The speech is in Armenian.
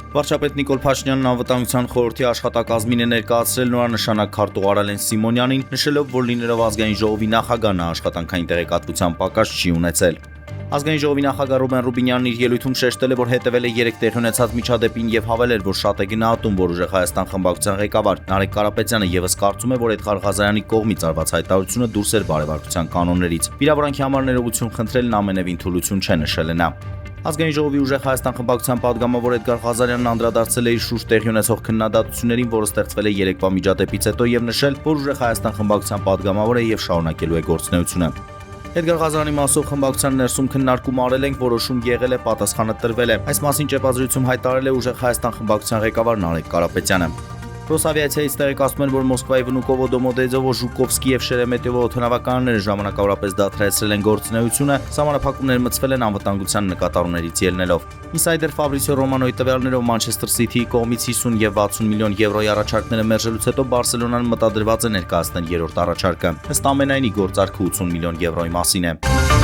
Վարչապետ Նիկոլ Փաշինյանն անվտանգության խորհրդի աշխատակազմին է ներկայացրել նորանշանակ քարտուղար Ալեն Սիմոնյանին, նշելով, որ լինելով ազգային ժողովի նախագահ նա աշխատանքային տեղեկատվության պակաս չի ունեցել։ Ազգային ժողովի նախագահ Ռուբեն Ռուբինյանն իր ելույթում շեշտել է, որ հետևել է 3 տեղի ունեցած միջադեպին եւ հավելել, որ շատ է գնահատում, որ Ուժեղ Հայաստան խմբակցության ղեկավար Նարեկ Կարապետյանը եւս կարծում է, որ այդ Ղարղազարյանի կողմից արված հայտարարությունը դուրս էր բարեվարկության կանոններից։ Վիրավորանքի համար ներողություն խնդրելն ամենևին թուլություն չէ, նշել է նա։ Ազգային ժողովի Ուժեղ Հայաստան խմբակցության падգամավոր Էդգար Ղազարյանն անդրադարձել է իր շուրջ տեղի ունեցող քննադատություններին, որը ստեղծվել է երեկվա միջադեպից հետո եւ նշել, որ Ուժեղ Հայաստան խմբակցության падգամավոր է եւ շարունակելու է գործունեությունը։ Էդգար Ղազարյանի մասով խմբակցության ներսում քննարկում արել ենք, որոշում եղել է, պատասխանը տրվել է։ Այս մասին ճեպազրույցում հայտարարել է Ուժեղ Հայաստան խմբակցության ղեկավար Նարեկ Կարապետյանը։ Ռոսավիացիայից տեղեկացնում են, որ Մոսկվայի Վնուկովո, Դոմոդեձովո, Ժուկովսկի եւ Շերեմետիևո օդանավականները ժամանակավորապես դադարեցրել են գործունեությունը, սահմանափակումներ մտցվել են անվտանգության նկատառումներից ելնելով։ Ինսայդեր Ֆաբրիսիո Ռոմանոյի տվյալներով Մանչեսթեր Սիթիի կողմից 50 եւ 60 միլիոն եվրոյի առաջարկները մերժելուց հետո Բարսելոնան մտադրված է ներկայացնել երրորդ առաջարկը։ Ըստ ամենայնի գործարքը 80 միլիոն եվրոյի մասին է։